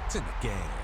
It's in the game.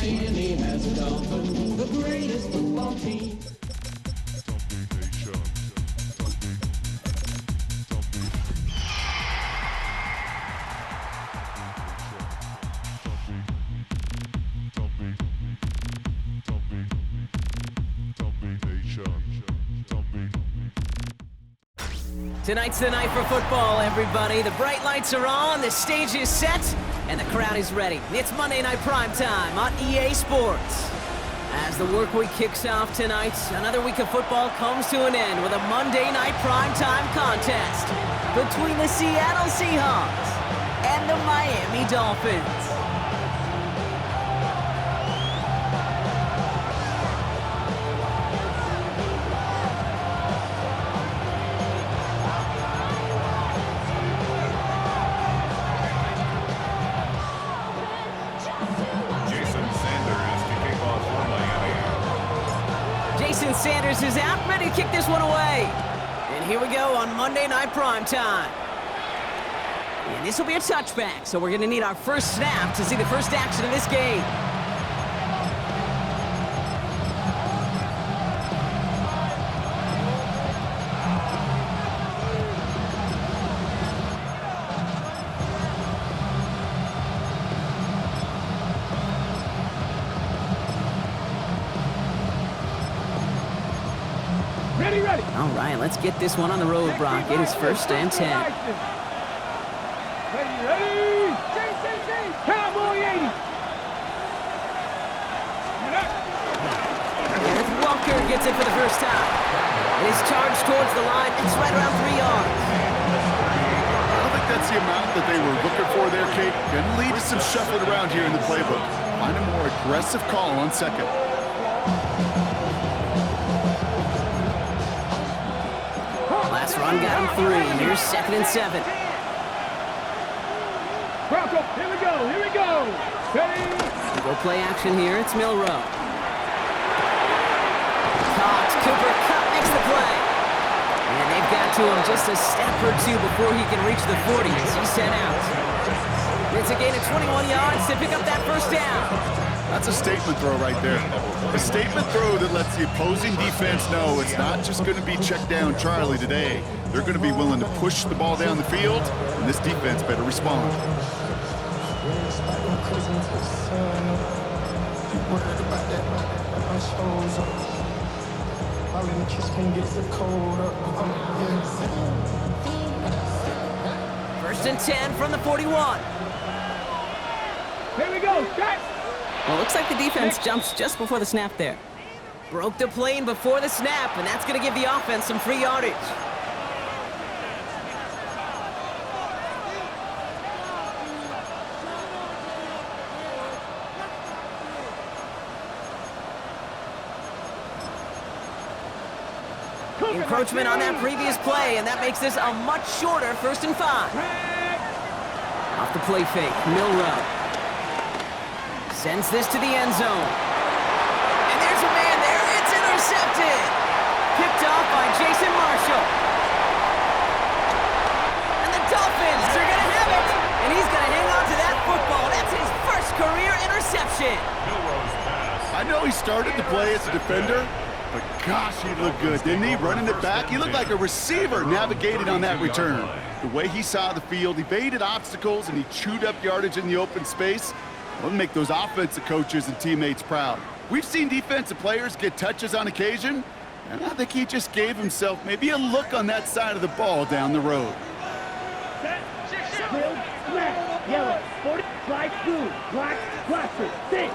Miami has a dolphin, the greatest football team. Tonight's the night for football, everybody. The bright lights are on, the stage is set, and the crowd is ready. It's Monday Night Primetime on EA Sports. As the work week kicks off tonight, another week of football comes to an end with a Monday Night Primetime contest between the Seattle Seahawks and the Miami Dolphins. Sanders is out, ready to kick this one away. And here we go on Monday Night Primetime. And this will be a touchback, so we're going to need our first snap to see the first action of this game. All right, let's get this one on the road, Brock. It is 1st and 10. Ready? Cowboy 80. Walker gets it for the first time. It is charged towards the line. It's right around 3 yards. I don't think that's the amount that they were looking for there, Kate. Gonna lead to some shuffling around here in the playbook. Find a more aggressive call on second. Last run got him 3. Here's 2nd and 7. Bronco, here we go. Ready? Go play action here. It's Milrow. Cox, Cooper Cup makes the play. And they've got to him just a step or two before he can reach the 40 as he's sent out. It's a gain of 21 yards to pick up that first down. That's a statement throw right there. A statement throw that lets the opposing defense know it's not just going to be check down Charlie today. They're going to be willing to push the ball down the field, and this defense better respond. First and 10 from the 41. Here we go. Start. Well, looks like the defense jumps just before the snap there. Broke the plane before the snap, and that's going to give the offense some free yardage. Encroachment on that previous play, and that makes this a much shorter 1st and 5. Off the play fake, Milrow sends this to the end zone. And there's a man there. It's intercepted. Picked off by Jason Marshall. And the Dolphins are going to have it. And he's going to hang on to that football. That's his first career interception. I know he started the play as a defender, but gosh, he looked good, didn't he? Running it back, he looked like a receiver navigating on that return. The way he saw the field, he evaded obstacles, and he chewed up yardage in the open space. It'll make those offensive coaches and teammates proud. We've seen defensive players get touches on occasion, and I think he just gave himself maybe a look on that side of the ball down the road. Field, smash, yellow, 40, slide, blue, black, blaster, six.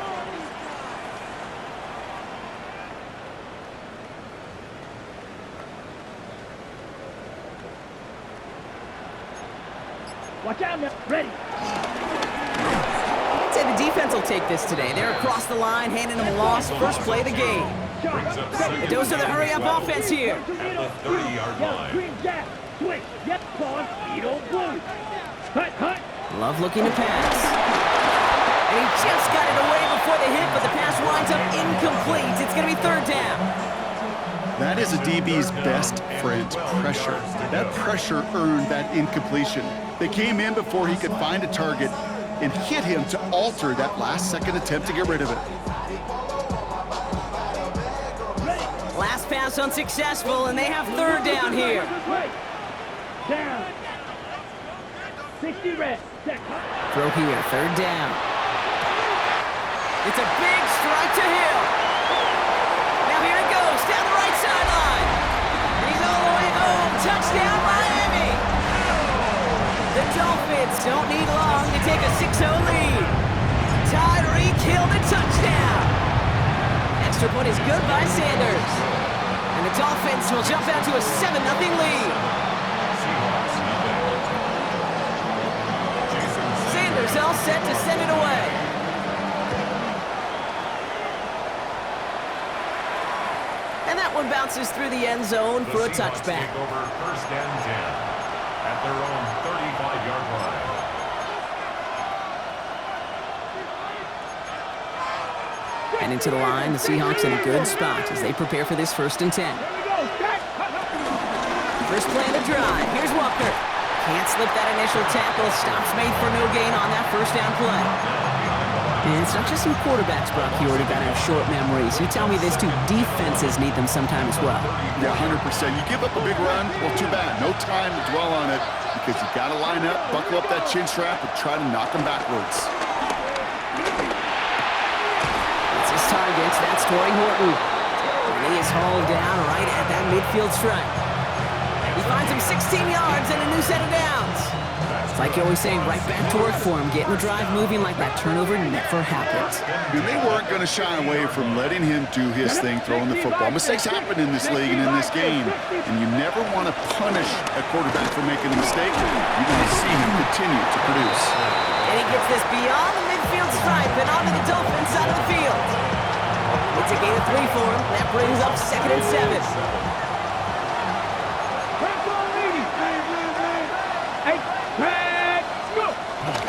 Watch out now, ready. I'd say the defense will take this today. They're across the line, handing them a loss. First play of the game. The dose of the hurry-up offense here. At the 30-yard line. Green jack, switch, yep, on, Edo blue. Hut. Love looking to pass. And he just got it away before the hit, but the pass winds up incomplete. It's going to be 3rd down. That is a DB's best friend, pressure. That pressure earned that incompletion. They came in before he could find a target and hit him to alter that last-second attempt to get rid of it. Last pass unsuccessful, and they have 3rd down here. Down. 60 red. Throw here, 3rd down. It's a big strike to Hill. Now here it goes, down the right sideline. He's all the way home. Touchdown, Miami. The Dolphins don't need long to take a 6-0 lead. Tyreek Hill, the touchdown. Extra point is good by Sanders. And the Dolphins will jump out to a 7-0 lead. Sanders all set to send it away. And that one bounces through the end zone for a touchback. Take over 1st and 10 at their own 35-yard line. And into the line, the Seahawks in a good spot as they prepare for this 1st and 10. First play of the drive. Here's Walker. Can't slip that initial tackle. Stops made for no gain on that 1st down play. And it's not just some quarterbacks, Brock, you already got to have short memories. You tell me this too, defenses need them sometime as well. Yeah, 100%. You give up a big run, well, too bad. No time to dwell on it because you got to line up, buckle up that chin strap, and try to knock them backwards. That's his target. That's Torrey Horton. And he is hauled down right at that midfield stripe. He finds him 16 yards and a new set of downs. It's like you're always saying, right back to work for him, getting the drive moving like that turnover never happened. They weren't going to shy away from letting him do his thing, throwing the football. Mistakes happen in this league and in this game, and you never want to punish a quarterback for making a mistake. You're going to see him continue to produce. And he gets this beyond the midfield stripe and onto the Dolphins side of the field. It's a gain of 3 for him. That brings up 2nd and 7.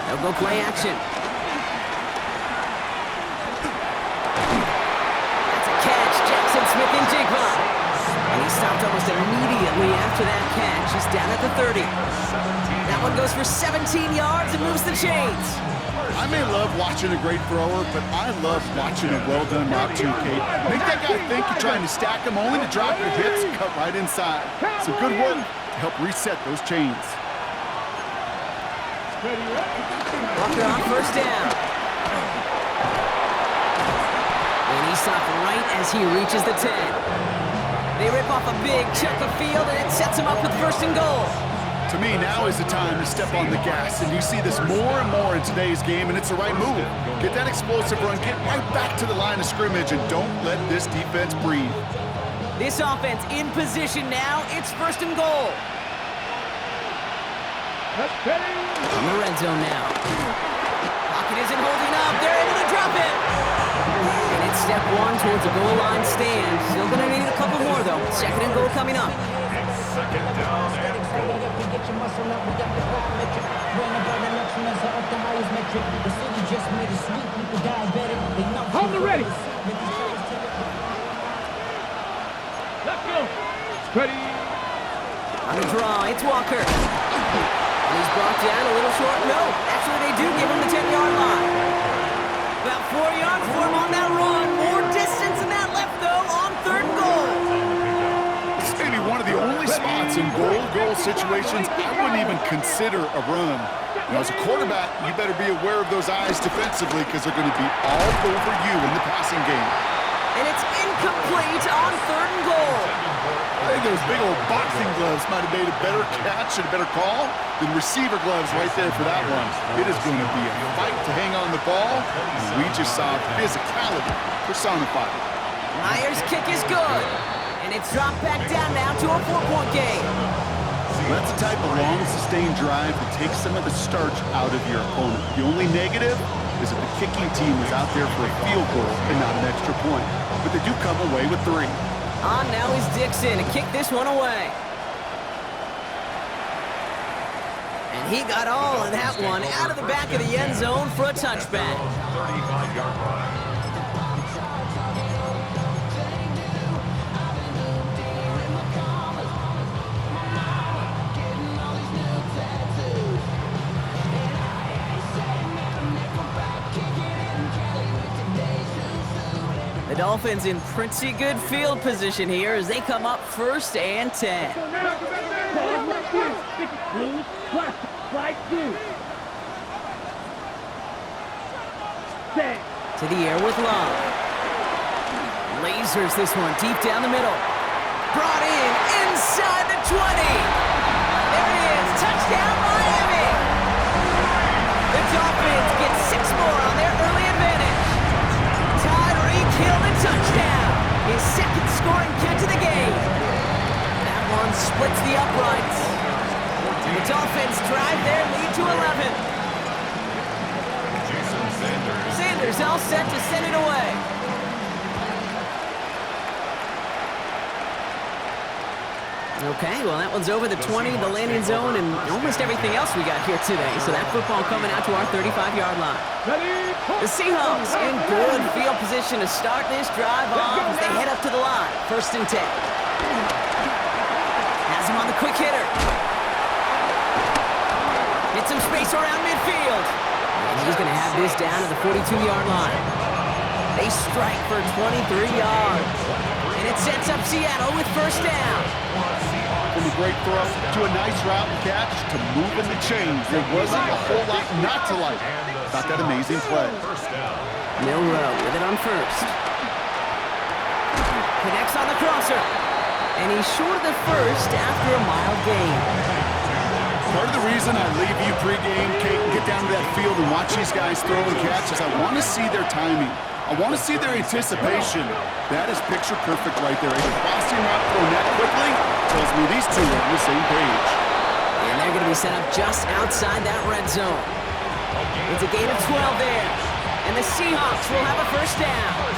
They'll go play action. That's a catch. Jackson Smith-Njigba. And he stopped almost immediately after that catch. He's down at the 30. That one goes for 17 yards and moves the chains. I may love watching a great thrower, but I love watching a well-done route too, Kate. Make that guy think you're trying to stack him only to drop your hips and cut right inside. Some good work to help reset those chains. Walker on 1st down. And he stopped right as he reaches the 10. They rip off a big chunk of field, and it sets him up with 1st and goal. To me, now is the time to step on the gas, and you see this more and more in today's game, and it's the right move. Get that explosive run, get right back to the line of scrimmage, and don't let this defense breathe. This offense in position now. It's 1st and goal. On the red zone now. Pocket isn't holding up. They're able to drop it. And it's step 1 towards the goal line stand. Still going to need a couple more, though. 2nd and goal coming up. 2nd down and goal. Hold it ready. Let's go. Ready. On the draw, it's Walker. And he's brought down a little short. No, actually they do give him the 10-yard line. About 4 yards for him on that run. More distance than that left, though, on 3rd and goal. It's maybe one of the only spots in goal situations I wouldn't even consider a run. Now, as a quarterback, you better be aware of those eyes defensively because they're going to be all over you in the passing game. And it's incomplete on 3rd and goal. I think those big old boxing gloves might have made a better catch and a better call than receiver gloves right there for that one. It is going to be a fight to hang on the ball, and we just saw physicality personified. Myers' kick is good, and it's dropped back down now to a 4-point game. That's the type of long, sustained drive that takes some of the starch out of your opponent. The only negative is that the kicking team is out there for a field goal and not an extra point. But they do come away with 3. On now is Dixon to kick this one away. And he got all of that one out of the back of the end zone for a touchback. 35-yard line. The Dolphins in pretty good field position here as they come up 1st and 10. To the air with Love. Lasers this one deep down the middle. Brought in inside the 20. There he is. Touchdown, Miami. The Dolphins get 6 more on their early advantage. Tyreek Hill the touchdown. His 2nd scoring catch of the game. That one splits the uprights. The Dolphins drive their lead to 11. Sanders all set to send it away. Okay, well that one's over the 20, the landing zone, and almost everything else we got here today. So that football coming out to our 35-yard line. The Seahawks in good field position to start this drive off as they head up to the line. 1st and 10. Has him on the quick hitter. Get some space around midfield. And he's going to have this down to the 42-yard line. They strike for 23 yards. And it sets up Seattle with 1st down. From a great throw to a nice route and catch to moving the chains. There wasn't a whole lot not to like about that amazing play. Milrow with it on 1st. Connects on the closer. And he's short of the first after a mild gain. Part of the reason I leave you pregame, Kate, and get down to that field and watch these guys throw and catch is I want to see their timing. I want to see their anticipation. That is picture perfect right there. Either crossing route thrown that quickly tells me these two are on the same page. And they're going to be set up just outside that red zone. It's a gain of 12 there. And the Seahawks will have a first down.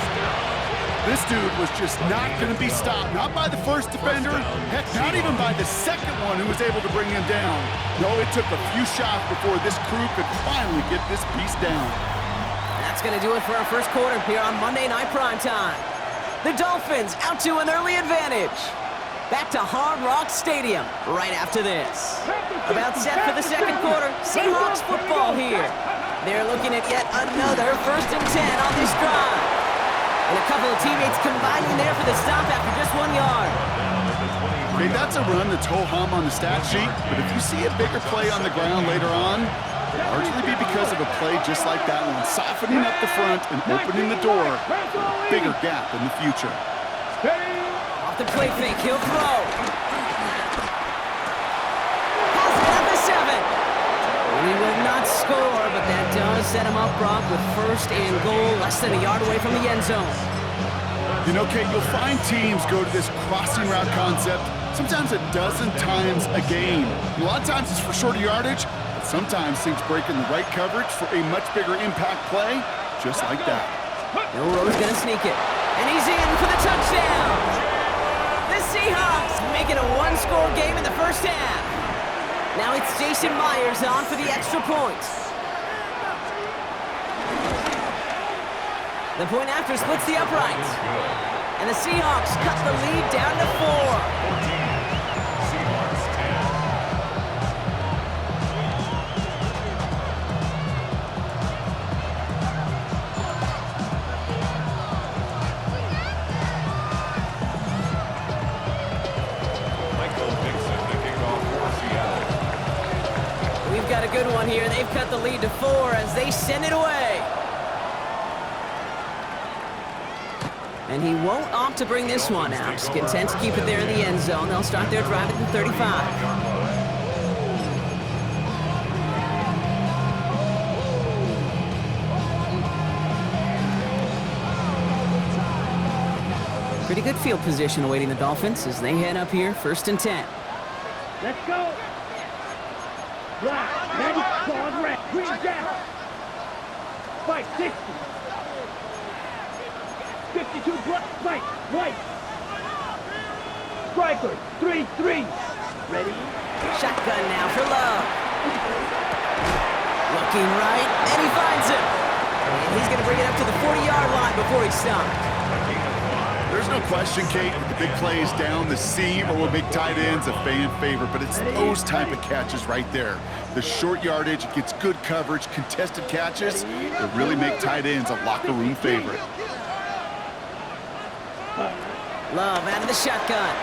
This dude was just not going to be stopped. Not by the first defender. Heck, not even by the second one who was able to bring him down. No, it took a few shots before this crew could finally get this piece down. That's going to do it for our first quarter here on Monday Night Primetime. The Dolphins out to an early advantage. Back to Hard Rock Stadium right after this. About set for the second quarter. Seahawks football here. They're looking at yet another 1st and 10 on this drive. And a couple of teammates combining there for the stop after just 1 yard. Okay, that's a run that's ho-hum on the stat sheet, but if you see a bigger play on the ground later on, it'll largely be because of a play just like that one, softening up the front and opening the door for a bigger gap in the future. Off the play fake, he'll throw. Has it at the 7. And he will not score, but that does set him up, Brock, with 1st and goal, less than a yard away from the end zone. You know, Kate, you'll find teams go to this crossing route concept sometimes a dozen times a game. And a lot of times it's for shorter yardage, but sometimes things break in the right coverage for a much bigger impact play, just like that. Milroe's gonna sneak it, and he's in for the touchdown. The Seahawks make it a 1-score game in the first half. Now it's Jason Myers on for the extra point. The point after splits the uprights. And the Seahawks cut the lead down to 4. Seahawks 10. Michael Dixon, the kickoff for Seattle. We've got a good one here. They've cut the lead to 4 as they send it away. And he won't opt to bring this one out. He's content to keep it there in the end zone. They'll start their drive at the 35. Pretty good field position awaiting the Dolphins as they head up here, 1st and 10. Let's go. Black, ready, forward, red, green down. 560. 52 black, white, white. Striker, 3-3. Ready? Shotgun now for Love. Looking right, and he finds him. And he's going to bring it up to the 40-yard line before he's stopped. There's no question, Kate, that the big plays down the seam or with big tight ends a fan favorite, but it's those type of catches right there. The short yardage, gets good coverage, contested catches that really make tight ends a locker room favorite. Love out of the shotgun.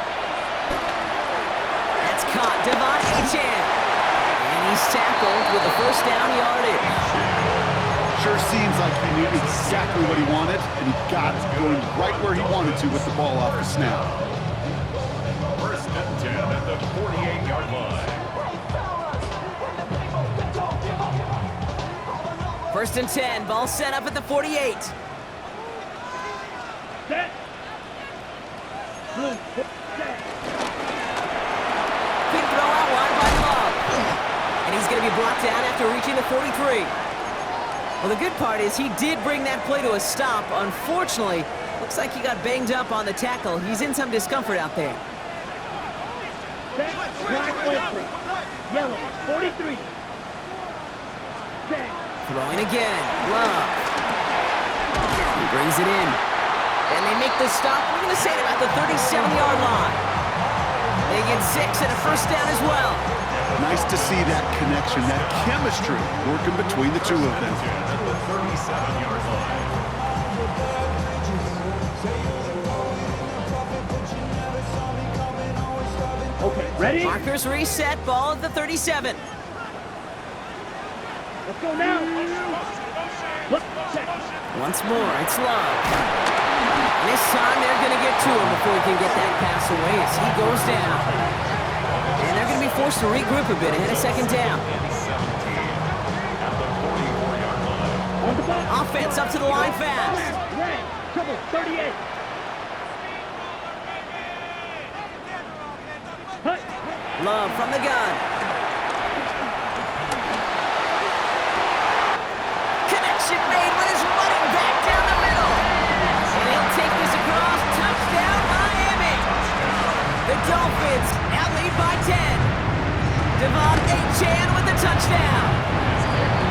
That's caught. Devon Achane. And he's tackled with the 1st down yardage. Sure seems like he knew exactly what he wanted, and he got it going right where he wanted to with the ball off the snap. 1st and 10 at the 48-yard line. 1st and 10. Ball set up at the 48. Set. Blue, set. Quick throw out wide by Love. And he's going to be brought down after reaching the 43. Well, the good part is he did bring that play to a stop. Unfortunately, looks like he got banged up on the tackle. He's in some discomfort out there. Set. Black, open. Yellow, 43. Set. Throwing again. Love. He brings it in. And they make the stop. We're going to say it about the 37-yard line. They get 6 and a 1st down as well. Nice to see that connection, that chemistry working between the two of them. At the 37-yard line. Okay, ready? Markers reset. Ball at the 37. Let's go now. Look, check. Once more, it's Love. This time they're going to get to him before he can get that backs away as he goes down. And they're going to be forced to regroup a bit ahead of second down. Offense up to the line fast. Red, trouble, 38. Hut. Love from the gun. Connection made with his running back down the middle. And he'll take this across. Touchdown, Miami. The Dolphins now lead by 10. Devon Achane with the touchdown.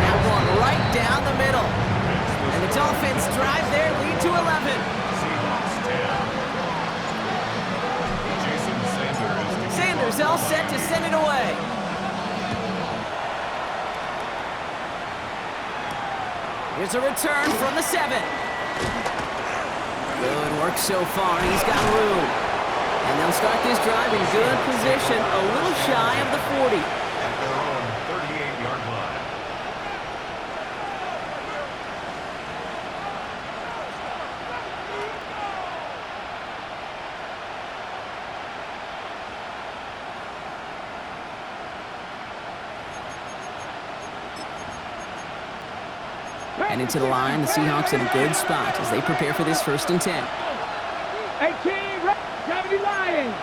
That one right down the middle. And the Dolphins drive their lead to 11. Sanders all set to send it away. Here's a return from the 7. Good work so far. He's got room. And they'll start this drive in good position, a little shy of the 40. At their own 38-yard line. And into the line, the Seahawks in a good spot as they prepare for this 1st and 10. 18, red, gravity Lions.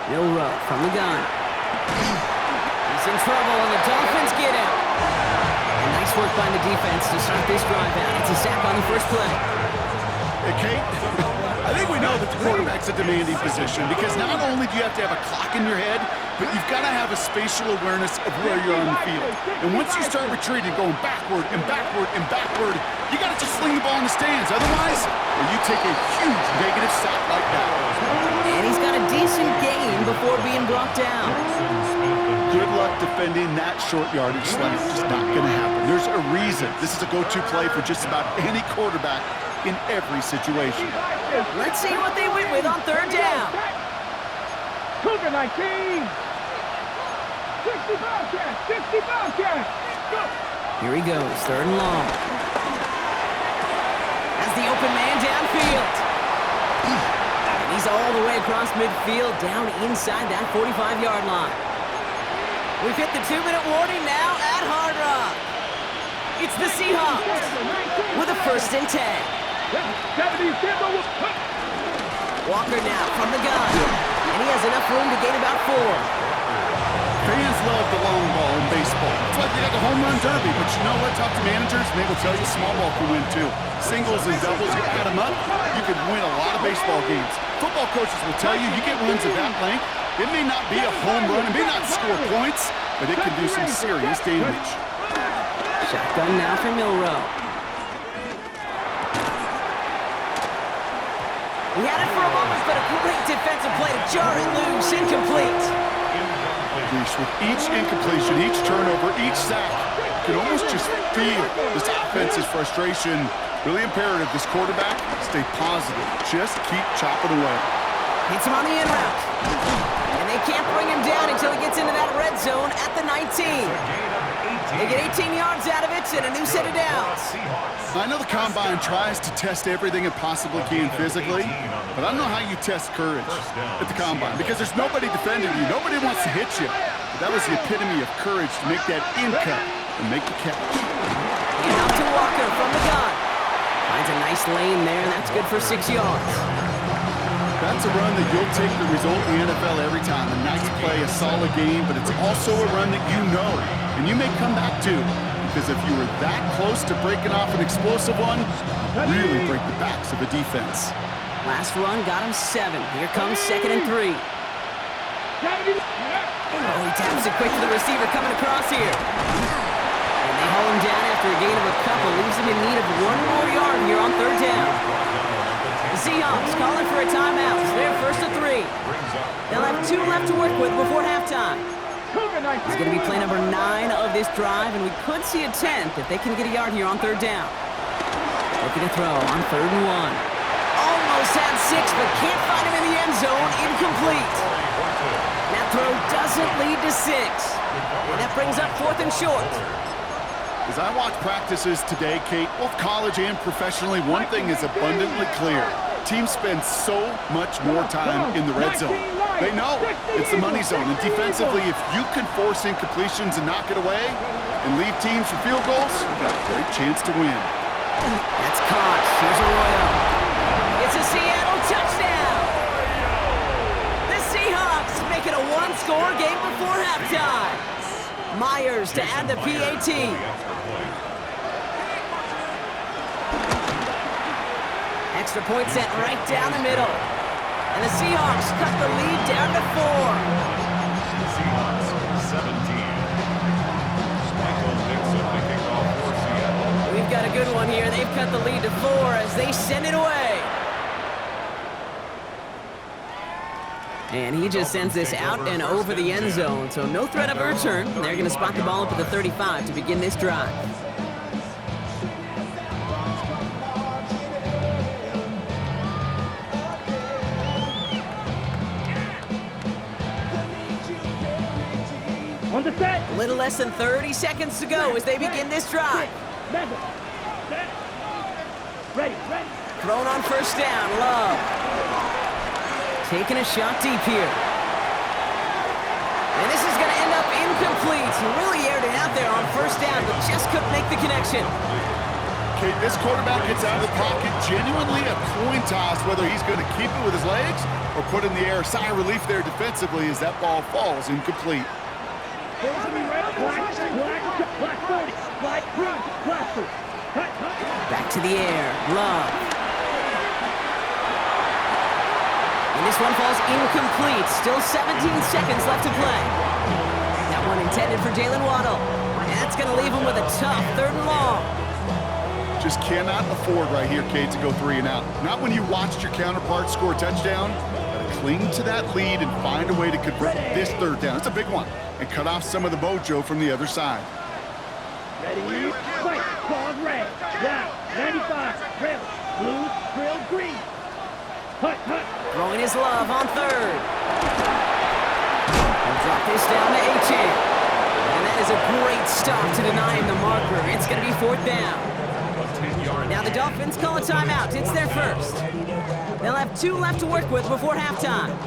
Milrow from the gun. He's in trouble, and the Dolphins get him. And nice work by the defense to start this drive out. It's a sack on the first play. Hey, Kate, I think we know that the quarterback's a demanding position because not only do you have to have a clock in your head, but you've got to have a spatial awareness of where you're on the field. And once you start retreating, going backward and backward and backward, you got to just sling the ball in the stands. Otherwise, you take a huge negative sack like that. And he's got a decent gain before being brought down. Good luck defending that short yardage slant. Just not going to happen. There's a reason. This is a go-to play for just about any quarterback in every situation. Let's see what they win with on 3rd down. Cougar 19. 60 Bobcats, 60 Bobcats. Here he goes, 3rd and long. As the open man downfield. And he's all the way across midfield, down inside that 45-yard line. We've hit the 2-minute warning now at Hard Rock. It's the Seahawks with a 1st and 10. Walker now from the gun. And he has enough room to gain about 4. Fans love the long ball in baseball. It's like they got the home run derby, but you know what? Talk to managers, and they will tell you small ball can win too. Singles and doubles, you add them up, you can win a lot of baseball games. Football coaches will tell you, you get runs of that length, it may not be a home run, it may not score points, but it can do some serious damage. Shotgun now for Milrow. He had it for a moment, but a great defensive play to jar it loose, incomplete. With each incompletion, each turnover, each sack, you can almost just feel this offense's frustration. Really imperative, this quarterback, stay positive. Just keep chopping away. Hits him on the in route. And they can't bring him down until he gets into that red zone at the 19. They get 18 yards out of it and a new set of downs. I know the Combine tries to test everything it possibly can physically, but I don't know how you test courage at the Combine because there's nobody defending you. Nobody wants to hit you. But that was the epitome of courage to make that in cut and make the catch. And out to Walker from the gun. Finds a nice lane there, and that's good for 6 yards. That's a run that you'll take the result in the NFL every time. A nice play, a solid game, but it's also a run that you know and you may come back to. Because if you were that close to breaking off an explosive one, really break the backs of a defense. Last run got him 7. Here comes 2nd and 3. Oh, he taps it quick to the receiver coming across here. And they haul him down after a gain of a couple. Leaves him in need of 1 more yard here on 3rd down. The Seahawks calling for a timeout. They're 1st and 3. They'll have 2 left to work with before halftime. It's going to be play number 9 of this drive, and we could see a 10th if they can get a yard here on 3rd down. Looking to throw on 3rd and 1. Almost had 6, but can't find him in the end zone. Incomplete. That throw doesn't lead to 6. And that brings up 4th and short. As I watch practices today, Kate, both college and professionally, one thing is abundantly clear. teams spend so much more time in the red zone. They know it's the money zone, and defensively, if you can force incompletions and knock it away and leave teams for field goals, you've got a great chance to win. That's caught. Here's Arroyo. It's a Seattle touchdown. The Seahawks make it a one-score game before halftime. Myers to add the PAT. Extra point set right down the middle. And the Seahawks cut the lead down to 4. Seahawks 17. Michael Dixon to kick off for Seattle. We've got a good one here. They've cut the lead to 4 as they send it away. And he just sends this out and over the end zone, so no threat of a return. They're going to spot the ball up at the 35 to begin this drive. On the set. A little less than 30 seconds to go as they begin this drive. Madden. Set. Ready. Thrown on first down, Love. Taking a shot deep here. And this is going to end up incomplete. He really aired it out there on first down, but just couldn't make the connection. Okay, this quarterback gets out of the pocket, genuinely a coin toss whether he's going to keep it with his legs or put it in the air. Sigh of relief there defensively as that ball falls incomplete. Black 30. Black green. Black 2. Back to the air, Love. And this one falls incomplete. Still 17 seconds left to play. That one intended for Jalen Waddle. And that's going to leave him with a tough 3rd and long. Just cannot afford right here, Kate, to go 3 and out. Not when you watched your counterpart score a touchdown. Gotta cling to that lead and find a way to convert this 3rd down. It's a big one. And cut off some of the mojo from the other side. Ready. Fight. Pause red. Down. 95. Red. Blue. Grill green. Hut. Throwing his Love on 3rd. He'll drop this down to Achane. And that is a great stop to deny him the marker. It's going to be 4th down. Now the Dolphins call a timeout. It's their first. They'll have 2 left to work with before halftime.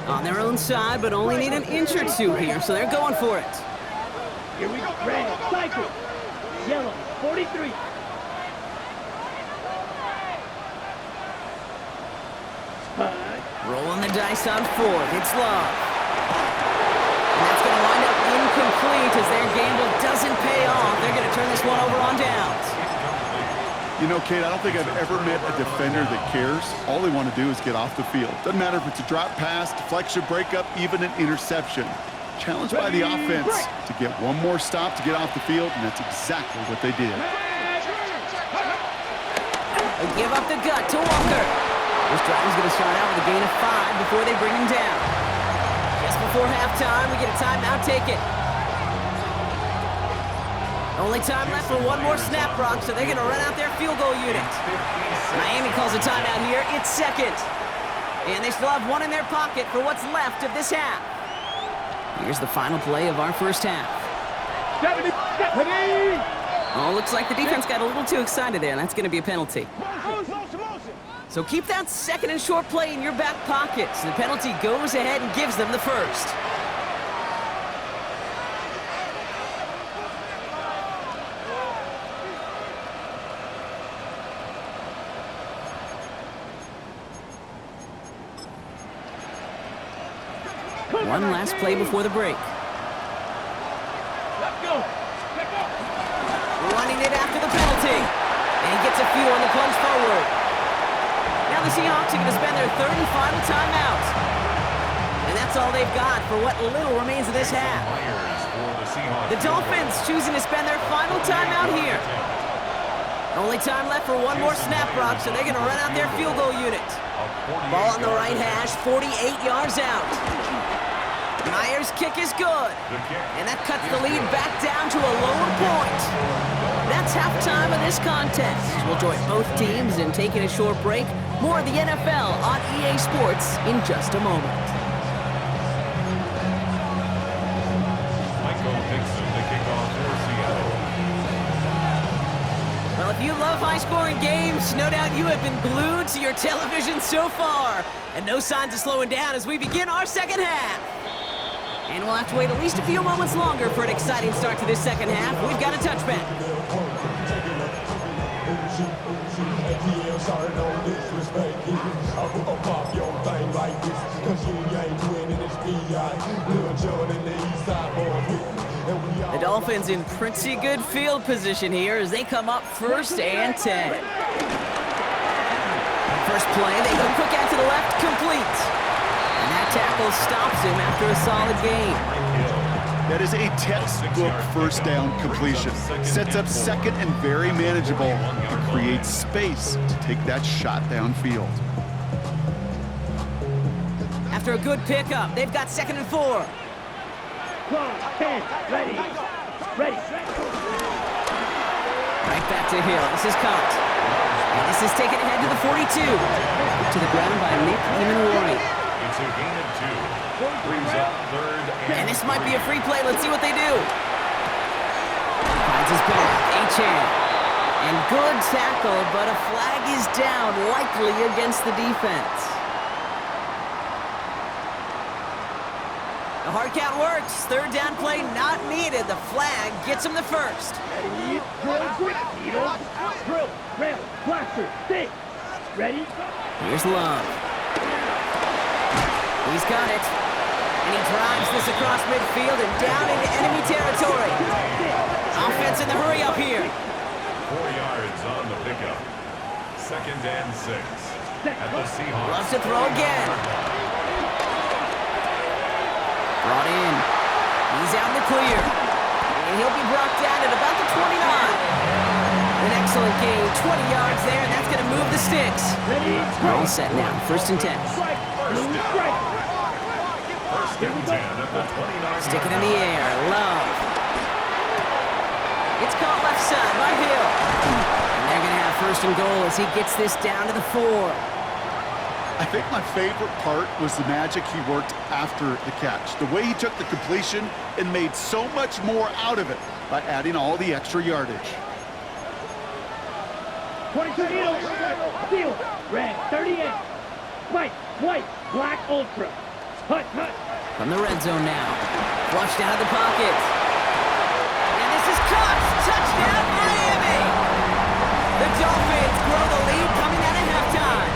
On their own side, but only need an inch or 2 here, so they're going for it. Here we go. Red. Cycle. Yellow. 43. Rolling the dice on 4th. It's Love. And that's going to wind up incomplete as their gamble doesn't pay off. They're going to turn this one over on downs. You know, Kate, I don't think I've ever met a defender that cares. All they want to do is get off the field. Doesn't matter if it's a drop pass, deflection, breakup, even an interception. Challenged by the offense to get one more stop to get off the field, and that's exactly what they did. They give up the gut to Walker. This drive is going to start out with a gain of 5 before they bring him down. Just before halftime, we get a timeout taken. Only time left for one more snap, Brock, so they're going to run out their field goal unit. Miami calls a timeout here. It's 2nd. And they still have 1 in their pocket for what's left of this half. Here's the final play of our first half. Oh, looks like the defense got a little too excited there, and that's going to be a penalty. So keep that 2nd and short play in your back pocket. So the penalty goes ahead and gives them the first. One last play before the break. Running it after the penalty. And he gets a few on the plunge forward. Now the Seahawks are going to spend their 3rd and final timeout. And that's all they've got for what little remains of this half. The Dolphins choosing to spend their final timeout here. Only time left for one more snap, Brock, so they're going to run out their field goal unit. Ball on the right hash, 48 yards out. Myers' kick is good, and that cuts the lead back down to a lower point. That's halftime of this contest. We'll join both teams in taking a short break. More of the NFL on EA Sports in just a moment. If you love high-scoring games, no doubt you have been glued to your television so far. And no signs of slowing down as we begin our second half. And we'll have to wait at least a few moments longer for an exciting start to this second half. We've got a touchback. The Dolphins in pretty good field position here as they come up 1st and 10. First play, they go quick out to the left, complete. And that tackle stops him after a solid gain. That is a textbook first down completion. Sets up second and very manageable and creates space to take that shot downfield. After a good pickup, they've got 2nd and 4. 12, 10, ready. Ready. Right back to Hill. This is caught. And this is taken ahead to the 42. To the ground by Nick Eamon-Warren. It's a gain of 2. Brings up 3rd And this might be a free play. Let's see what they do. Finds his back. Achane. And good tackle, but a flag is down, likely against the defense. The hard count works. 3rd down play not needed. The flag gets him the first. Ready. Drill, grip, needle. Drill, rail, blaster, stick. Ready. Here's Love. He's got it. And he drives this across midfield and down into enemy territory. Offense in the hurry up here. 4 yards on the pickup. 2nd and 6. At the Seahawks. Loves to throw again. Brought in. He's out in the clear. And he'll be brought down at about the 29. An excellent gain. 20 yards there, and that's going to move the sticks. We're all set now. 1st and 10. First and 10 at the 29. Stick it in the air. Love. It's caught left side by Hill. And they're going to have 1st and goal as he gets this down to the 4. I think my favorite part was the magic he worked after the catch. The way he took the completion and made so much more out of it by adding all the extra yardage. 22 needle, steel, red, 38, white, white, black, ultra. Hut, hut. From the red zone now. Flushed out of the pocket. And this is caught. Touchdown, Miami! The Dolphins grow the lead coming out of halftime.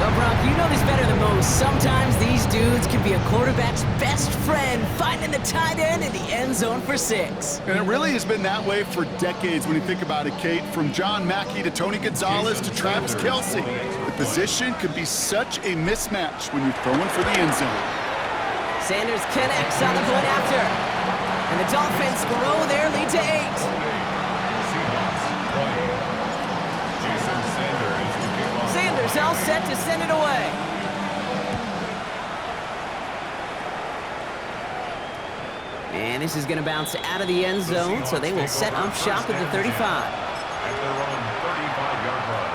Well, Brock, you know this better than most. Sometimes these dudes can be a quarterback's best friend, finding the tight end in the end zone for 6. And it really has been that way for decades when you think about it, Kate. From John Mackey to Tony Gonzalez to Travis Kelce. The position can be such a mismatch when you're throwing for the end zone. Sanders connects on the point after. And the Dolphins grow their lead to 8. Sanders all set to send it away. And this is going to bounce out of the end zone, so they will set up shop at the 35. At their own 35-yard line.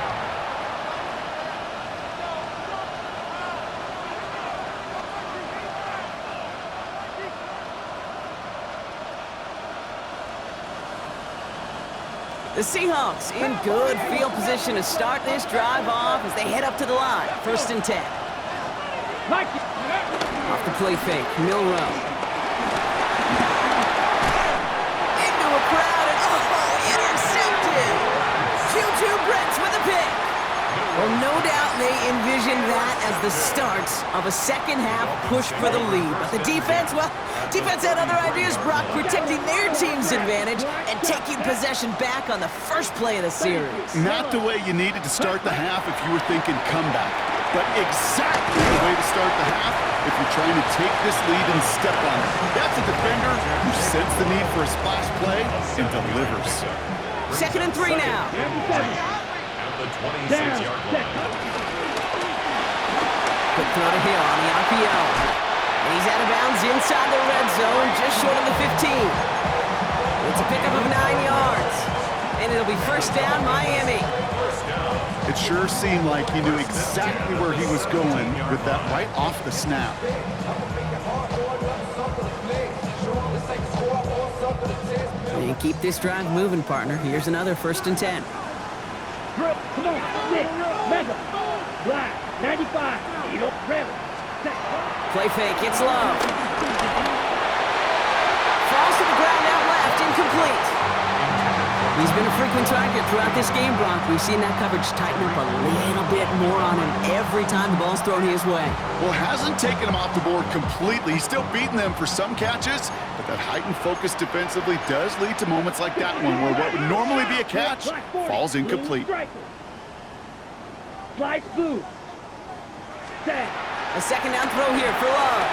The Seahawks in good field position to start this drive off as they head up to the line. 1st and 10. Off the play fake, Milrow. Into a crowd and intercepted! Juju Brents with a pick. Well, no doubt they envisioned that as the start of a second half push for the lead. But the defense, well, defense had other ideas, Brock, protecting their team's advantage and taking possession back on the first play of the series. Not the way you needed to start the half if you were thinking comeback, but exactly the way to start the half if you're trying to take this lead and step on it. That's a defender who sensed the need for a splash play and delivers. 2nd and 3 now. At the 26-yard line. Quick throw to Hill on the RPO. And he's out of bounds inside the red zone, just short of the 15. It's a pickup of 9 yards. And it'll be 1st down, Miami. It sure seemed like he knew exactly where he was going with that right off the snap. And keep this drive moving, partner. Here's another 1st and 10. Drill, come on, 6, mega, black, 95, Eagle, rebel, set. Play fake, it's Love. Falls to the ground out left, incomplete. He's been a frequent target throughout this game, Brock. We've seen that coverage tighten up a little bit more on him every time the ball's thrown his way. Well, hasn't taken him off the board completely. He's still beating them for some catches, but that heightened focus defensively does lead to moments like that one where what would normally be a catch falls incomplete. Slice blue. Set. A 2nd down throw here for Love.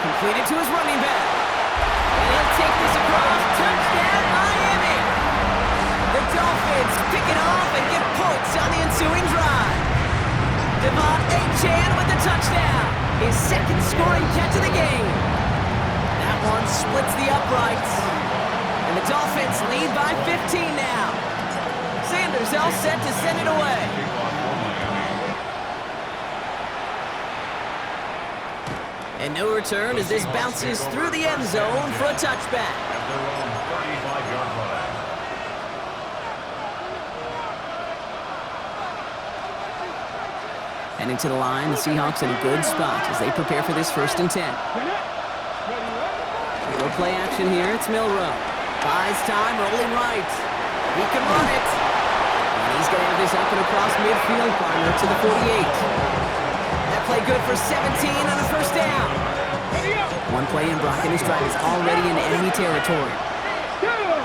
Completed to his running back. And he'll take this across. Touchdown, Miami! The Dolphins pick it off and get points on the ensuing drive. Devon Achane with the touchdown. His 2nd scoring catch of the game. That one splits the uprights. And the Dolphins lead by 15 now. Sanders all set to send it away. And no return as this bounces through the end zone for a touchback. At their own 35-yard line. Heading to the line, the Seahawks in a good spot as they prepare for this 1st and 10. Go play action here, it's Milrow. Buys time, rolling right. He can run it. And he's going to have this up and across midfield, partner, to the 48. That play good for 17 on a 1st down. One play in, Brock, and his drive is already in enemy territory.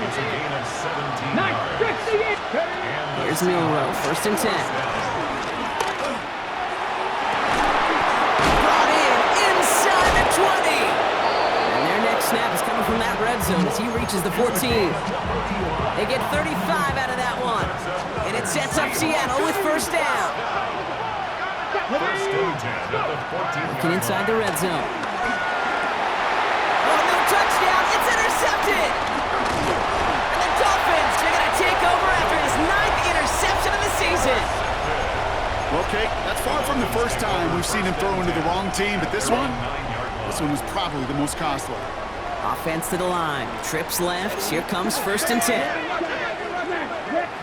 It's a gain of 17 yards. Here's Milrow, 1st and 10. Brought in inside the 20. And their next snap is coming from that red zone as he reaches the 14. They get 35 out of that one. And it sets up Seattle with 1st down. 1st and 10 at the 14th. Looking inside the red zone. Oh, no touchdown. It's intercepted. And the Dolphins are going to take over after his 9th interception of the season. Okay, that's far from the first time we've seen him throw into the wrong team, but this one was probably the most costly. Offense to the line. Trips left. Here comes 1st and 10.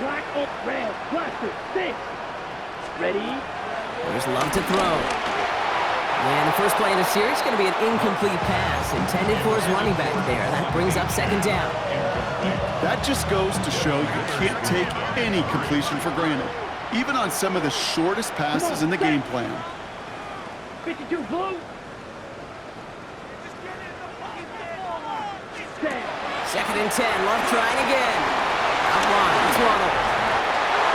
Black, red, cluster, 6. Ready? There's Love to throw. And the first play of the series is going to be an incomplete pass intended for his running back there. That brings up 2nd down. That just goes to show you can't take any completion for granted, even on some of the shortest passes in the game plan. 52 blue. Set. 2nd and 10. Love trying again. Out line. It's Ronald.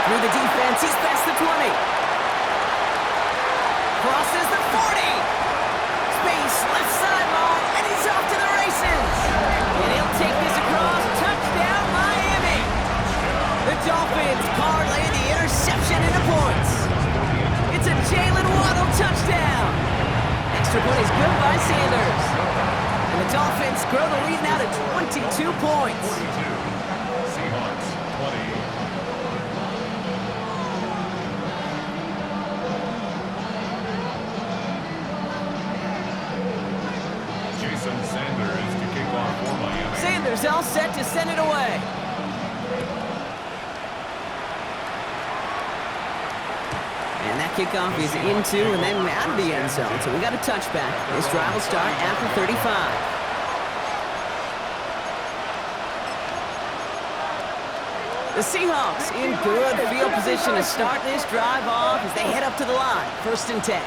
Through the defense. He's past the 20. Crosses the 40. Space left sideline, and he's off to the races. And he'll take this across. Touchdown, Miami. The Dolphins parlay the interception into points. It's a Jalen Waddle touchdown. Extra point is good by Sanders. And the Dolphins grow the lead now to 22 points. 42. Seahawks 20. Sanders to kick off for Miami. Sanders all set to send it away. And that kickoff is into and then out of the end zone. So we got a touchback. This drive will start after 35. The Seahawks in good field position to start this drive off as they head up to the line. 1st and 10.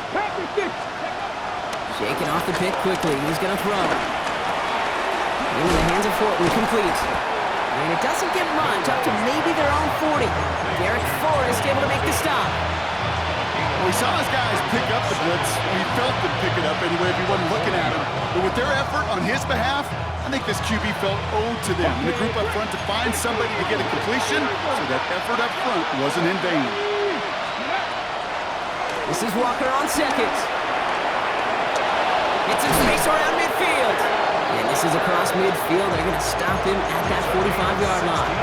Shaking off the pick quickly. He's going to throw. Into the hands of Fortin, complete. And it doesn't get much, up to maybe their own 40. Derek Forrest able to make the stop. Well, we saw his guys pick up the blitz. We felt them pick it up anyway if he wasn't looking at him. But with their effort on his behalf, I think this QB felt owed to them. And the group up front to find somebody to get a completion, so that effort up front wasn't in vain. This is Walker on 2nd. It's in space around midfield. And this is across midfield. They're going to stop him at that 45-yard line.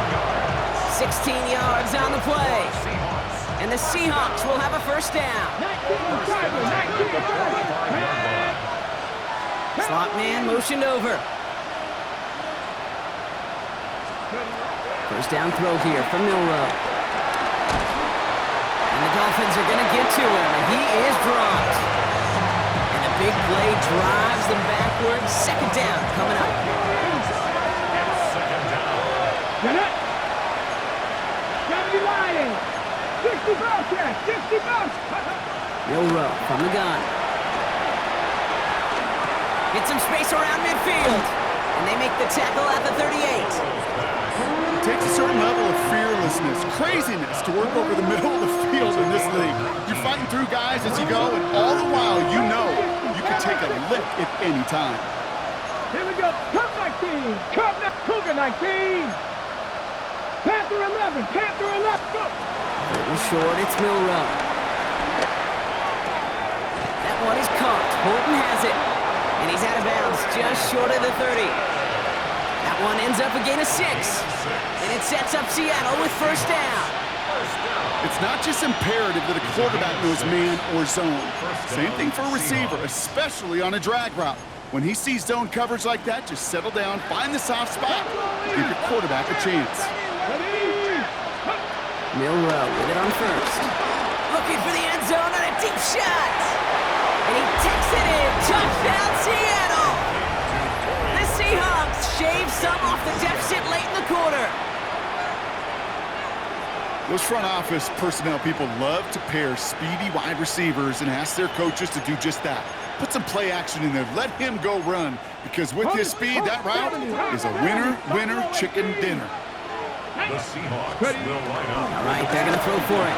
16 yards on the play. And the Seahawks will have a 1st down. Slot man motioned over. First down throw here from Milrow. And the Dolphins are going to get to him, and he is dropped. And the big play drives them backwards. Second down coming up. Second down. Get it. Gotta be lying. 60 bucks, yeah, 60 bucks. Milrow from the gun. Get some space around midfield. And they make the tackle at the 38. It takes a certain level of fearlessness, craziness to work over the middle of the field in this league. You're fighting through guys as you go, and all the while you know you can take a lick at any time. Here we go. Come 19. Come now. Cougar 19. Panther 11. Panther 11. Go. Little short, it's Milrow. That one is caught. Horton has it. And he's out of bounds, just short of the 30. That one ends up a gain of 6. And it sets up Seattle with first down. It's not just imperative that a quarterback knows man or zone. Same thing for a receiver, especially on a drag route. When he sees zone coverage like that, just settle down, find the soft spot, give your quarterback a chance. Milrow with it on first. Looking for the end zone on a deep shot. And he takes it in. Touchdown, Seattle! The Seahawks shave some off the deficit late in the quarter. Those front office personnel people love to pair speedy wide receivers and ask their coaches to do just that. Put some play action in there. Let him go run. Because with his speed, that route is a winner, chicken dinner. The Seahawks will line up. All right, they're going to throw for it.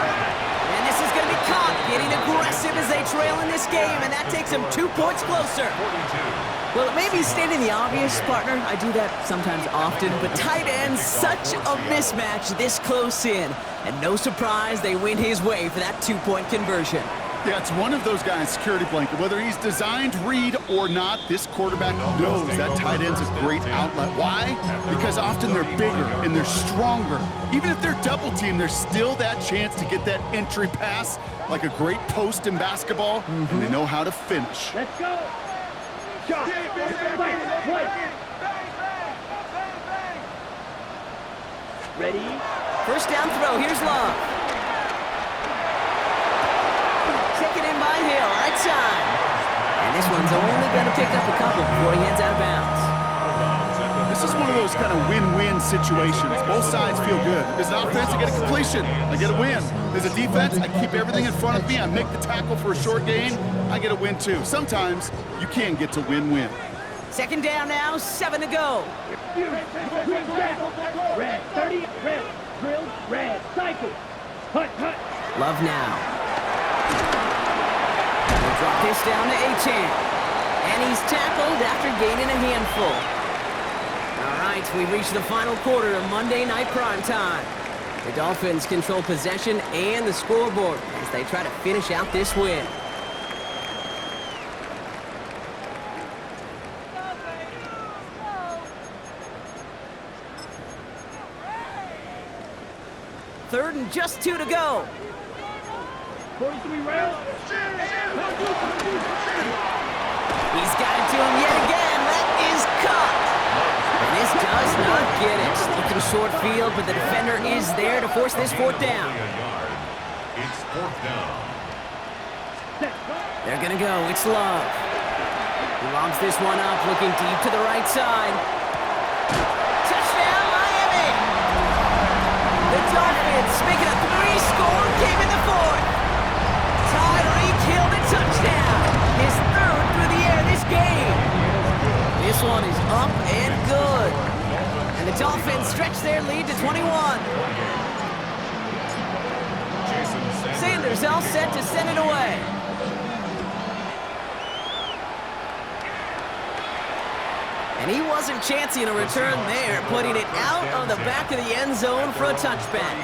And this is going to be caught, getting aggressive as they trail in this game, and that takes them 2 points closer. 42. Well, it may be stating the obvious, partner. I do that sometimes often, but tight ends, such a mismatch this close in. And no surprise, they win his way for that 2-point conversion. Yeah, it's one of those guys' security blanket. Whether he's designed read or not, this quarterback knows that tight end's a great outlet. Why? Because often they're bigger and they're stronger. Even if they're double teamed, there's still that chance to get that entry pass, like a great post in basketball, and they know how to finish. Let's go. Shot. Play. Ready? First down throw, here's Love. Taken in by Hill, right side. And this one's only going to pick up a couple before he heads out of bounds. This is one of those kind of win-win situations. Both sides feel good. There's an offense, I get a completion, I get a win. There's a defense, I keep everything in front of me, I make the tackle for a short gain, I get a win too. Sometimes you can get to win-win. Second down now, 7 to go. Red. 30. Red. Drill. Red. Cycle. Hut. Love now. We'll drop this down to Achan. And he's tackled after gaining a handful. All right, we've reached the final quarter of Monday Night Primetime. The Dolphins control possession and the scoreboard as they try to finish out this win. Third and just 2 to go. 43 rounds. He's got it to him yet again. That is caught. And this does not get it. Looking short field, but the defender is there to force this fourth down. It's fourth down. They're going to go. It's Love. He lobs this one up, looking deep to the right side. Touchdown, Miami! The Dolphins make it a 3-score game in the fourth. Tyreek Hill the touchdown. His third through the air this game. This one is up and good. And the Dolphins stretch their lead to 21. Sanders all set to send it away. And he wasn't chancing a return there, putting it out of the back of the end zone for a touchback.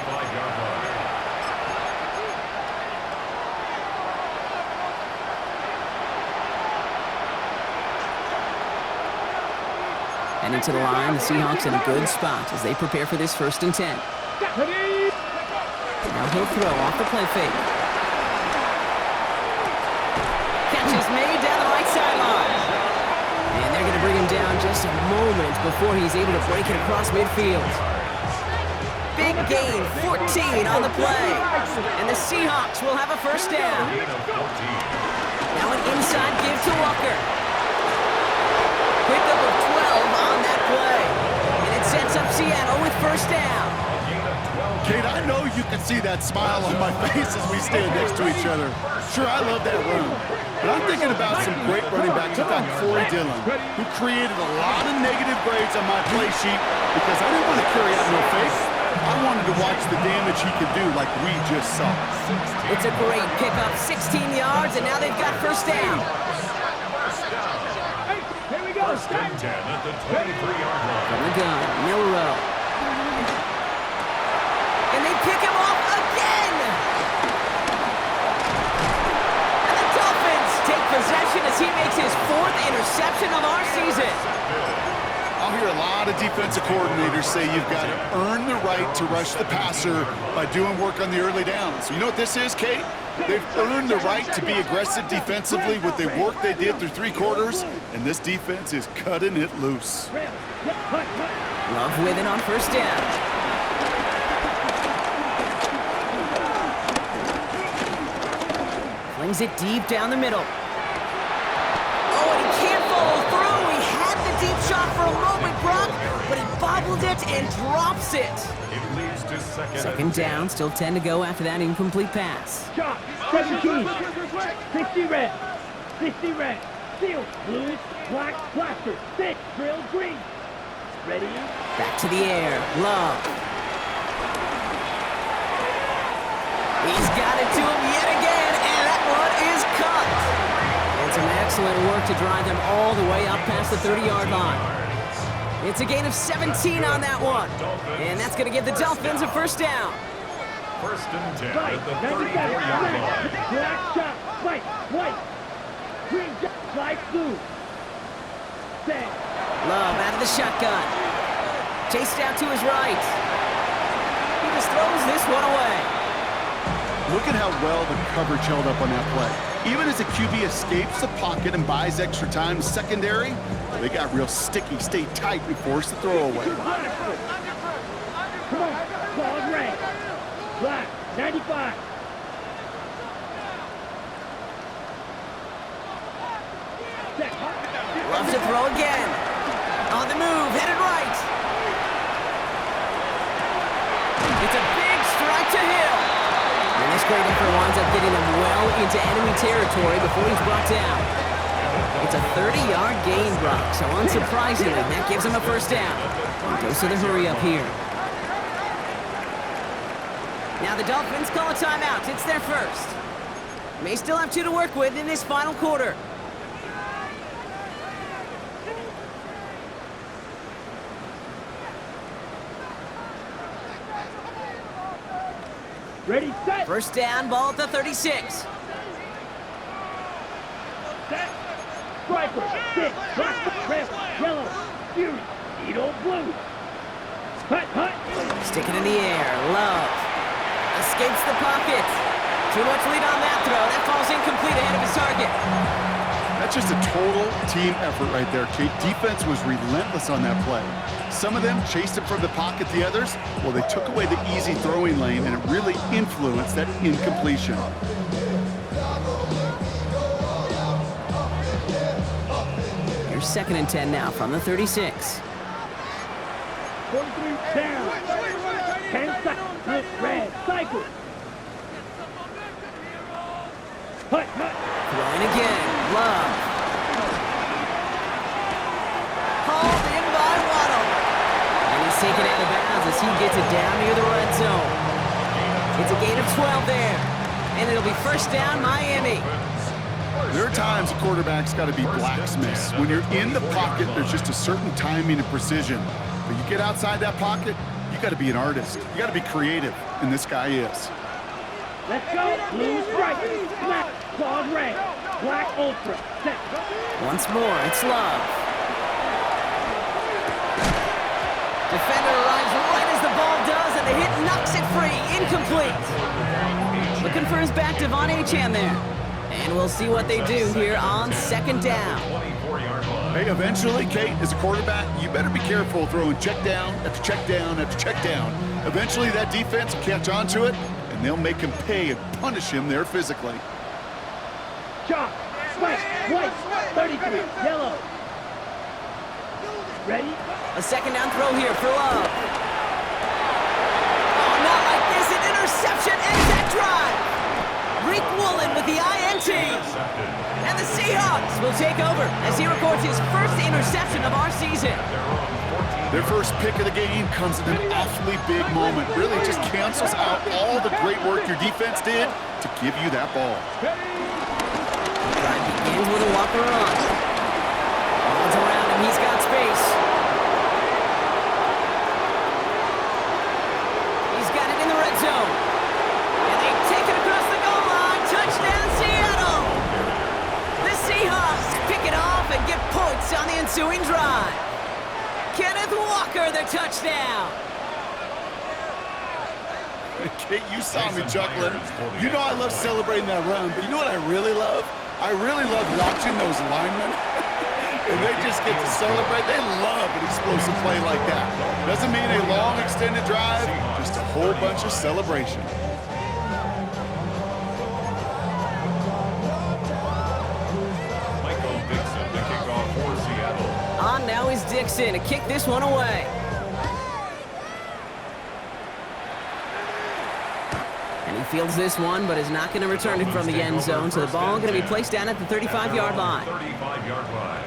And into the line, the Seahawks in a good spot as they prepare for this 1st and 10. Now he'll throw off the play fake. Catch is made down the right sideline. And they're going to bring him down just a moment before he's able to break it across midfield. big gain, 14 on the play. And the Seahawks will have a first down. Now an inside give to Walker. Pickup of 12 on that play. And it sets up Seattle with first down. Kate, I know you can see that smile on my face as we stand next to each other. Sure, I love that run. But I'm thinking about some great running backs like Corey Dillon, who created a lot of negative grades on my play sheet because I didn't want to carry out no fake. I wanted to watch the damage he could do like we just saw. It's a great pickup, 16 yards, and now they've got first down. Here we go. First and 10 at the 23-yard line. From the gun, Milrow. And they pick him off again! And the Dolphins take possession as he makes his 4th interception of our season. I'll hear a lot of defensive coordinators say you've got to earn the right to rush the passer by doing work on the early downs. You know what this is, Kate? They've earned the right to be aggressive defensively with the work they did through 3 quarters, and this defense is cutting it loose. Love with it on first down. Flings it deep down the middle. Oh, and he can't follow through. He had the deep shot for a moment, Brock, but he bobbled it and drops it. It leads to Second down, still 10 to go after that incomplete pass. Shot. 17. 60 red. 60 red. Seal. Blue. Black. Plaster. 6. Drill. Green. Ready. Back to the air. Love. He's got it to him yet again, and that one is cut. And some excellent work to drive them all the way up past the 30-yard line. It's a gain of 17 on that one. And that's going to give the Dolphins a first down. First and 10 White. at the 97. 34-yard line. Black shot. White. White. Green shot. Light blue. Set. Love out of the shotgun. Chased out to his right. He just throws this one away. Look at how well the coverage held up on that play. Even as the QB escapes the pocket and buys extra time in secondary, they got real sticky, stayed tight, and forced the throwaway. Come on. Ball red. Black. 95. Set. Loves to throw again. On the move, headed right. It's a big strike to Hill. And this great effort winds up getting him well into enemy territory before he's brought down. It's a 30-yard gain, Brock, so unsurprisingly, that gives him a first down. He goes to the hurry up here. Now the Dolphins call a timeout. It's their first. May still have 2 to work with in this final quarter. Ready, set. First down, ball at the 36. Set. Striker. 6. Black. Red. Yellow. Fury. Edo blue. Hut. Hut. Stick it in the air. Love. Escapes the pocket. Too much lead on that throw. That falls incomplete ahead of his target. That's just a total team effort right there, Kate. Defense was relentless on that play. Some of them chased it from the pocket. The others, well, they took away the easy throwing lane, and it really influenced that incompletion. Here's second and 10 now from the 36. 43 down. 10 seconds. Red. Cycle. Hut. Hut. Throwing again. Love. Hauled in by Waddle. And he's taken out of bounds as he gets it down near the red zone. It's a gain of 12 there. And it'll be first down, Miami. There are times a quarterback's got to be blacksmiths. When you're in the pocket, there's just a certain timing and precision. But you get outside that pocket, you got to be an artist. You got to be creative, and this guy is. Let's go. Blue stripe. Black. Clawed red. Black ultra. Set. Once more, it's Love. Defender arrives right as the ball does, and the hit knocks it free. Incomplete. Looking for his back, Devon Achane there. And we'll see what they do here on second down. 24-yard line. Hey, eventually, Kate, as a quarterback, you better be careful throwing check down after check down after check down. Eventually, that defense will catch on to it, and they'll make him pay and punish him there physically. Chop, swipe, white, 33, yellow. Ready? A second down throw here for Love. Oh, not like this. An interception ends that drive. Reek Woolen with the INT. And the Seahawks will take over as he records his first interception of our season. Their first pick of the game comes at an awfully big moment. Really just cancels out all the great work your defense did to give you that ball. Drive begins with a Walker on. Ball's around him. He's got space. He's got it in the red zone. And they take it across the goal line. Touchdown, Seattle! The Seahawks pick it off and get points on the ensuing drive. Kenneth Walker, the touchdown. Kate, you saw me chuckling. You know I love celebrating that run, but you know what I really love? I really love watching those linemen. And they just get to celebrate. They love an explosive play like that. Doesn't mean a long extended drive, just a whole bunch of celebration. On now is Dixon to kick this one away. And he fields this one, but is not going to return it from the end zone, so the ball going to be placed down at the 35-yard line. 35-yard line.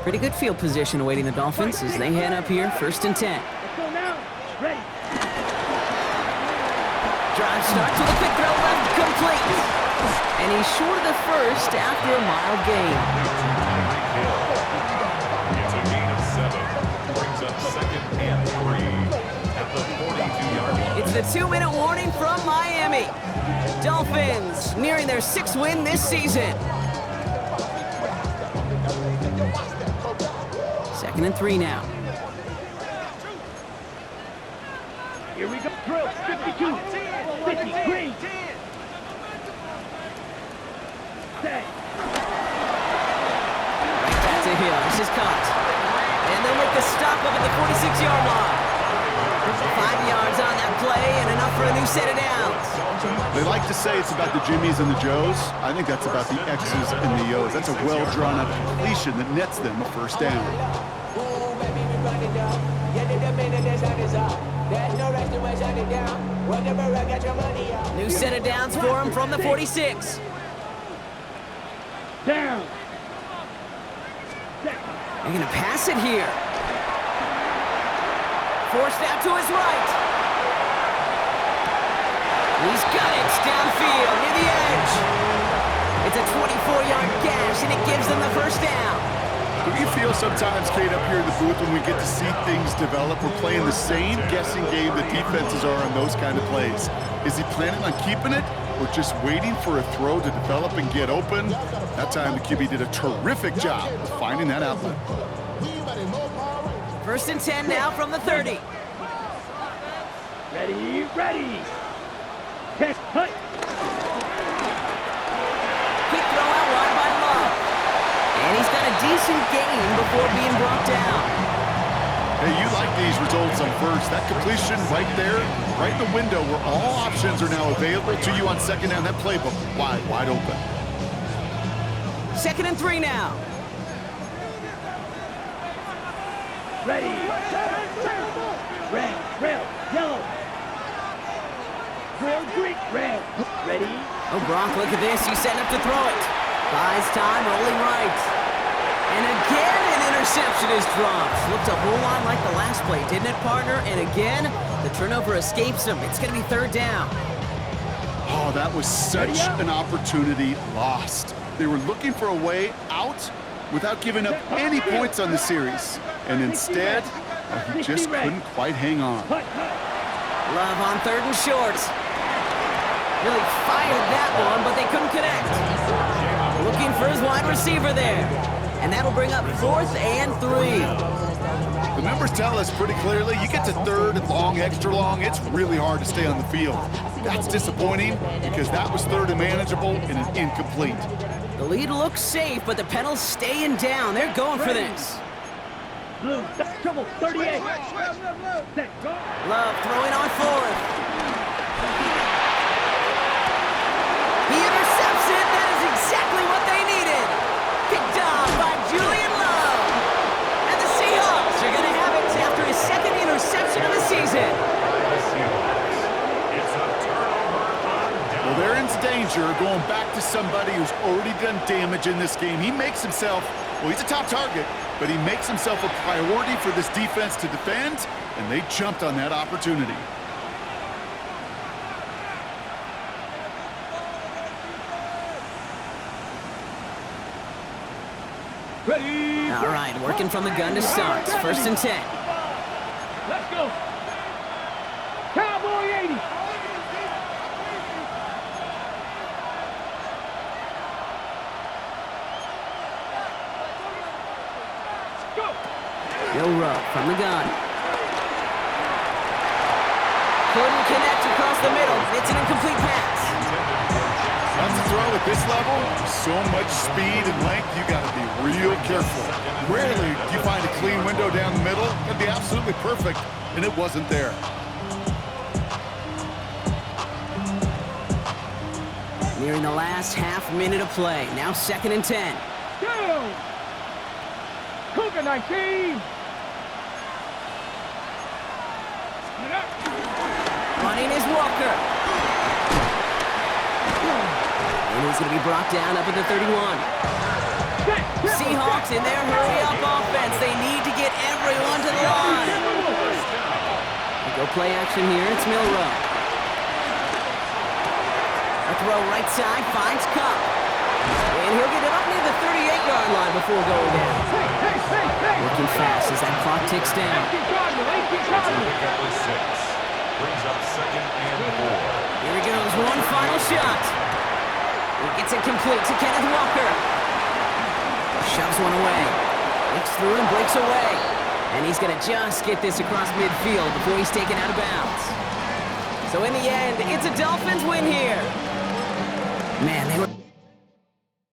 Pretty good field position awaiting the Dolphins as they head up here, 1st and 10. Let's go now. Ready. Drive starts with a quick throw left, complete. And he's short of the first after a mild gain. It's a gain of 7. Brings up 2nd and 3 at the 42-yard line. It's the 2-minute warning from Miami. Dolphins nearing their 6th win this season. 2nd and 3 now. Here we go. Drill. 52. 50. Green. Set. Right back to Hill. This is caught. And they'll make the stop up at the 46-yard line. 5 yards on that play and enough for a new set of downs. They like to say it's about the Jimmies and the Joes. I think that's about the X's and the O's. That's a well-drawn-up completion that nets them a first down. New set of downs for him from the 46. Down. They're going to pass it here. Forced out to his right. He's got it downfield near the edge. It's a 24-yard gash, and it gives them the first down. Do you feel sometimes, Kate, up here in the booth when we get to see things develop, we're playing the same guessing game that defenses are on those kind of plays? Is he planning on keeping it or just waiting for a throw to develop and get open? That time the QB did a terrific job of finding that outlet. 1st and 10 now from the 30. Ready. Ready. Test. Hut. Quick throw out wide by Love. And he's got a decent gain before being brought down. Hey, you like these results on first. That completion right there, right in the window where all options are now available to you on 2nd down. That playbook wide open. 2nd and 3 now. Ready. Red. Red. Yellow. Drill. Green. Red. Ready. Oh, Brock, look at this. He's setting up to throw it. Buys time, rolling right. And again, an interception is dropped. Looked a whole lot like the last play, didn't it, partner? And again, the turnover escapes him. It's going to be 3rd down. Oh, that was such an opportunity lost. They were looking for a way out without giving up any points on the series. And instead, he just couldn't quite hang on. Love on 3rd and short. Really fired that one, but they couldn't connect. Looking for his wide receiver there. And that'll bring up 4th and 3. The numbers tell us pretty clearly, you get to 3rd and long, extra long, it's really hard to stay on the field. That's disappointing because that was 3rd and manageable and an incomplete. The lead looks safe, but the pedal's staying down. They're going for this. Blue, trouble, 38. Set, go. Love throwing on 4th. He intercepts it. That is exactly what they needed. Picked off by Julian Love. And the Seahawks are going to have it after his 2nd interception of the season. Well, they're in danger going back to somebody who's already done damage in this game. He makes himself, well, he's a top target, but he makes himself a priority for this defense to defend, and they jumped on that opportunity. Ready. All right, working from the gun to start. 1st and 10. Let's go. Cowboy 80. Go. Bill Rupp from the gun. Couldn't connect across the middle. It's an incomplete pass. On the throw at this level, so much speed and length, you got to be real careful. Rarely do you find a clean window down the middle. It'd be absolutely perfect, and it wasn't there. Nearing the last half minute of play. Now 2nd and 10. Go. Cougar 19. Running is Walker. And he's going to be brought down up at the 31. Seahawks in their hurry-up offense. They need to get everyone to the line. They go play action here. It's Milrow. A throw right side finds Cup. And he'll get it up near the 38-yard line before going down. Looking fast as that clock ticks down. Brings up 2nd and 4. Here he goes. One final shot. He gets it complete to Kenneth Walker. Shoves one away. Breaks through and breaks away. And he's going to just get this across midfield before he's taken out of bounds. So in the end, it's a Dolphins win here. Man, they were...